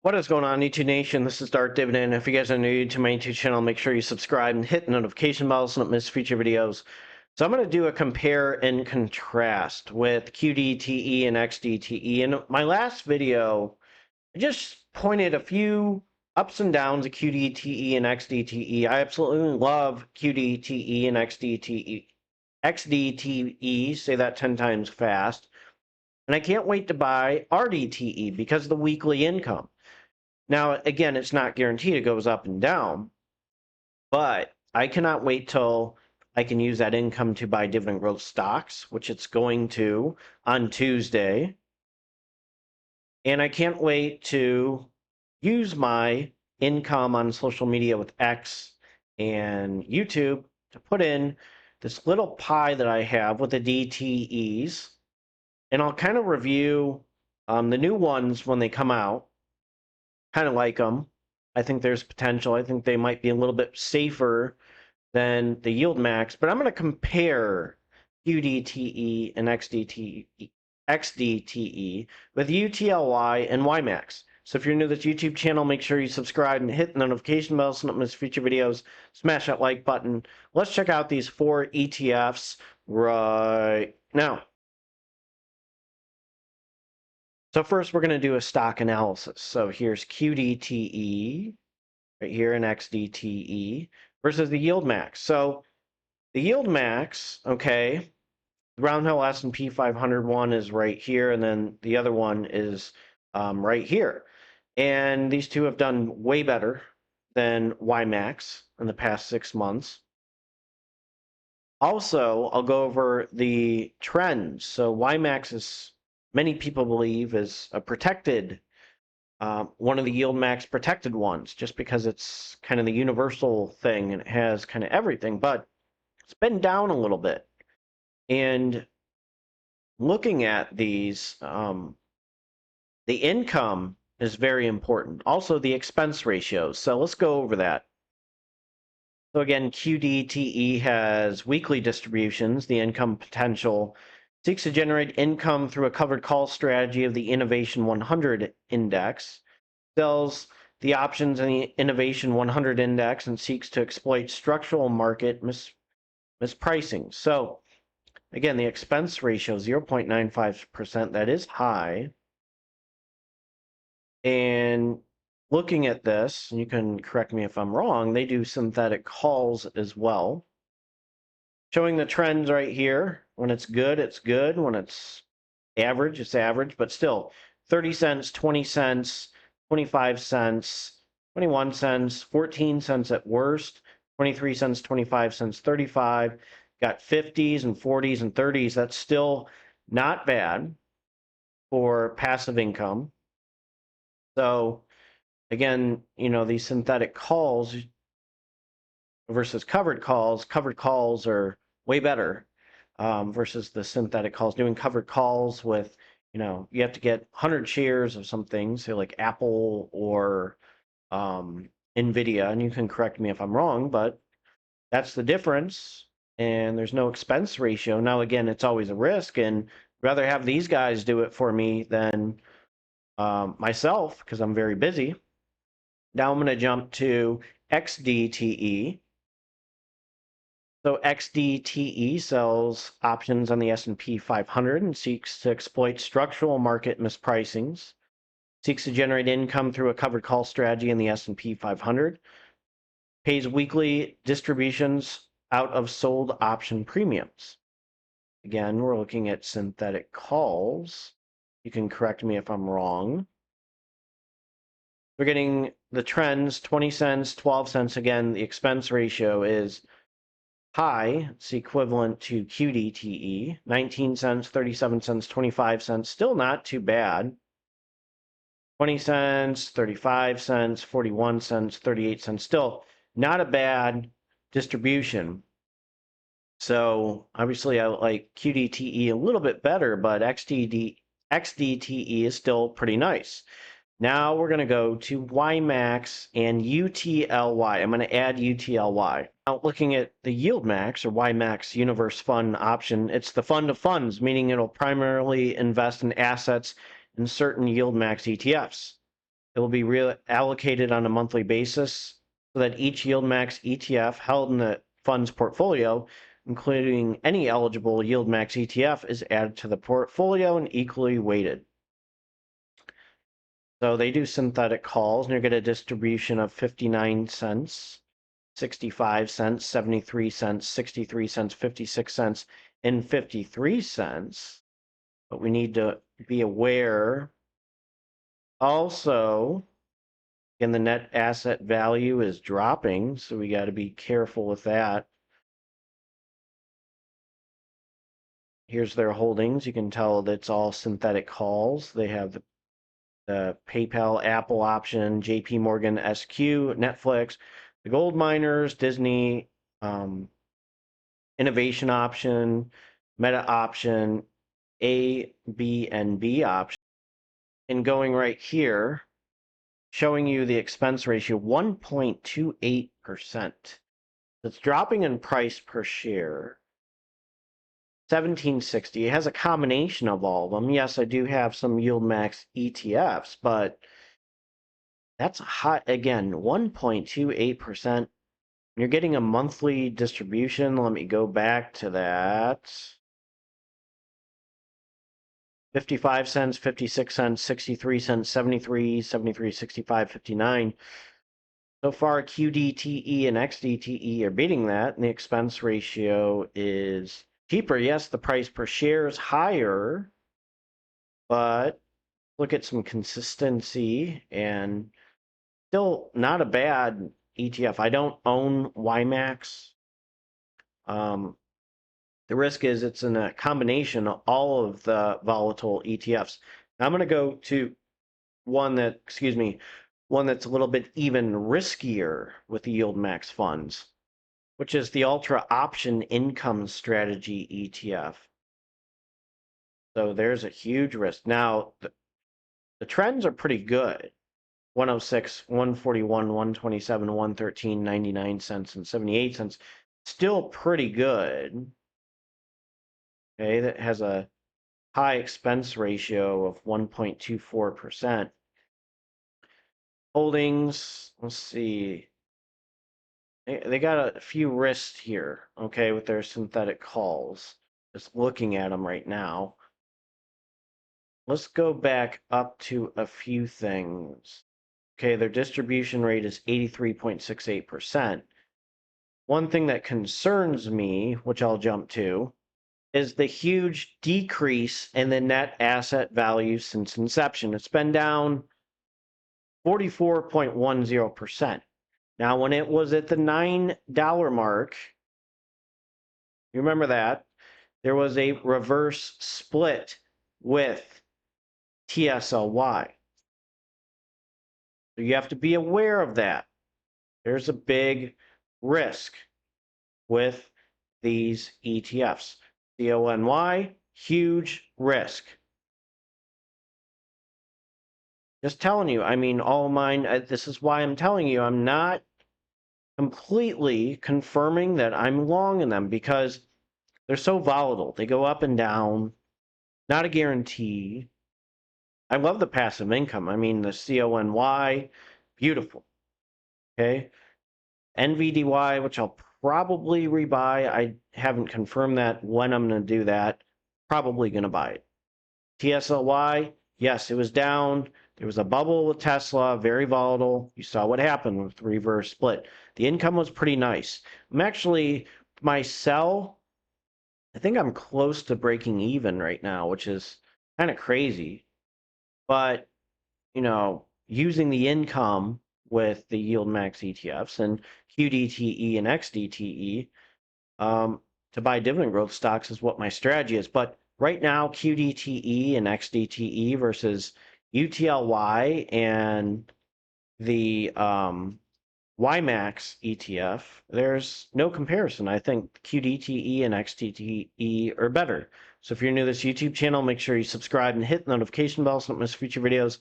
What is going on, YouTube Nation? This is Dark Dividend. If you guys are new to my YouTube channel, make sure you subscribe and hit the notification bell so you don't miss future videos. So I'm going to do a compare and contrast with QDTE and XDTE. In my last video, I just pointed a few ups and downs of QDTE and XDTE. I absolutely love QDTE and XDTE. XDTE, say that 10 times fast. And I can't wait to buy RDTE because of the weekly income. Now, again, it's not guaranteed it goes up and down, but I cannot wait till I can use that income to buy dividend growth stocks, which it's going to on Tuesday. And I can't wait to use my income on social media with X and YouTube to put in this little pie that I have with the DTEs. And I'll kind of review the new ones when they come out. Kind of like them. I think there's potential. I think they might be a little bit safer than the YieldMax, but I'm going to compare QDTE and XDTE with UTLY and YMAX. So if you're new to this YouTube channel, make sure you subscribe and hit the notification bell so you don't miss future videos. Smash that like button. Let's check out these 4 ETFs right now. So first, we're going to do a stock analysis. So here's QDTE right here and XDTE versus the YieldMax. So the YieldMax, okay, the RoundHill S&P 500 one is right here, and then the other one is right here. And these two have done way better than YMAX in the past 6 months. Also, I'll go over the trends. So YMAX is, many people believe, is a protected, one of the YieldMax protected ones, just because it's kind of the universal thing and it has kind of everything, but it's been down a little bit. And looking at these, the income is very important. Also, the expense ratios. So let's go over that. So again, QDTE has weekly distributions, the income potential seeks to generate income through a covered call strategy of the Innovation 100 Index, sells the options in the Innovation 100 Index, and seeks to exploit structural market mispricing. So, again, the expense ratio, 0.95%, that is high. And looking at this, and you can correct me if I'm wrong, they do synthetic calls as well. Showing the trends right here. When it's good, it's good. When it's average, but still 30 cents, 20 cents, 25 cents, 21 cents, 14 cents at worst, 23 cents, 25 cents, 35. Got 50s and 40s and 30s. That's still not bad for passive income. So again, you know, these synthetic calls versus covered calls are way better versus the synthetic calls. Doing covered calls with, you know, you have to get 100 shares of something, say like Apple or Nvidia, and you can correct me if I'm wrong, but that's the difference. And there's no expense ratio. Now, again, it's always a risk, and I'd rather have these guys do it for me than myself, because I'm very busy. Now I'm going to jump to XDTE. So XDTE sells options on the S&P 500 and seeks to exploit structural market mispricings. Seeks to generate income through a covered call strategy in the S&P 500. Pays weekly distributions out of sold option premiums. Again, we're looking at synthetic calls. You can correct me if I'm wrong. We're getting the trends, 20 cents, 12 cents. Again, the expense ratio is high. It's equivalent to QDTE. 19 cents, 37 cents, 25 cents. Still not too bad. 20 cents, 35 cents, 41 cents, 38 cents. Still not a bad distribution. So obviously I like QDTE a little bit better, but XDTE is still pretty nice. Now we're going to go to YMAX and UTLY. I'm going to add UTLY. Now looking at the YieldMax or YMAX Universe Fund option, it's the fund of funds, meaning it'll primarily invest in assets in certain YieldMax ETFs. It will be reallocated on a monthly basis so that each YieldMax ETF held in the fund's portfolio, including any eligible YieldMax ETF, is added to the portfolio and equally weighted. So they do synthetic calls, and you get a distribution of 59 cents, 65 cents, 73 cents, 63 cents, 56 cents, and 53 cents. But we need to be aware also, again, the net asset value is dropping, so we got to be careful with that. Here's their holdings. You can tell that it's all synthetic calls. They have the PayPal, Apple option, JP Morgan, SQ, Netflix, the gold miners, Disney, innovation option, meta option, A, B, and B option. And going right here, showing you the expense ratio, 1.28%. It's dropping in price per share. 1760. It has a combination of all of them. Yes, I do have some YieldMax ETFs, but that's high. Again, 1.28%. You're getting a monthly distribution. Let me go back to that. 55 cents, 56 cents, 63 cents, 73, 73, 65, 59. So far, QDTE and XDTE are beating that, and the expense ratio is cheaper. Yes, the price per share is higher, but look at some consistency and still not a bad ETF. I don't own YMAX. The risk is it's in a combination of all of the volatile ETFs. Now I'm going to go to one that's a little bit even riskier with the YieldMax funds, which is the Ultra Option Income Strategy ETF. So there's a huge risk. Now, the trends are pretty good. 106, 141, 127, 113, 99 cents, and 78 cents. Still pretty good. Okay, that has a high expense ratio of 1.24%. Holdings, let's see. They got a few risks here, okay, with their synthetic calls. Just looking at them right now. Let's go back up to a few things. Okay, their distribution rate is 83.68%. One thing that concerns me, which I'll jump to, is the huge decrease in the net asset value since inception. It's been down 44.10%. Now, when it was at the $9 mark, you remember that, there was a reverse split with TSLY. So you have to be aware of that. There's a big risk with these ETFs. CONY, huge risk. Just telling you, I mean, all mine, this is why I'm telling you, I'm not completely confirming that I'm long in them because they're so volatile. They go up and down, not a guarantee. I love the passive income. I mean, the CONY, beautiful. Okay. NVDY, which I'll probably rebuy. I haven't confirmed that when I'm going to do that. Probably going to buy it. TSLY, yes, it was down. There was a bubble with Tesla, very volatile. You saw what happened with the reverse split. The income was pretty nice. I'm actually, my sell, I think I'm close to breaking even right now, which is kind of crazy. But, you know, using the income with the YieldMax ETFs and QDTE and XDTE to buy dividend growth stocks is what my strategy is. But right now, QDTE and XDTE versus UTLY and the YMAX ETF, there's no comparison. I think QDTE and XDTE are better. So if you're new to this YouTube channel, make sure you subscribe and hit the notification bell so you don't miss future videos.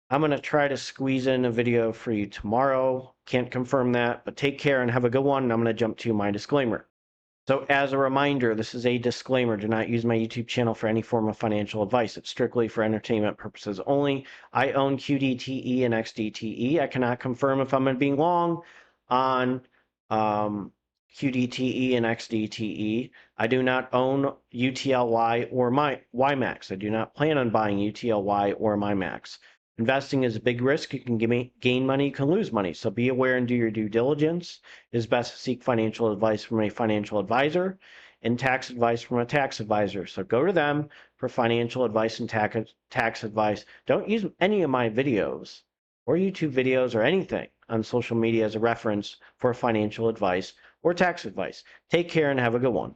I'm going to try to squeeze in a video for you tomorrow. Can't confirm that, but take care and have a good one. And I'm going to jump to my disclaimer. So as a reminder, this is a disclaimer. Do not use my YouTube channel for any form of financial advice. It's strictly for entertainment purposes only. I own QDTE and XDTE. I cannot confirm if I'm being long on QDTE and XDTE. I do not own UTLY or my YMAX. I do not plan on buying UTLY or MyMax. Investing is a big risk. You can gain money, you can lose money. So be aware and do your due diligence. It is best to seek financial advice from a financial advisor and tax advice from a tax advisor. So go to them for financial advice and tax advice. Don't use any of my videos or YouTube videos or anything on social media as a reference for financial advice or tax advice. Take care and have a good one.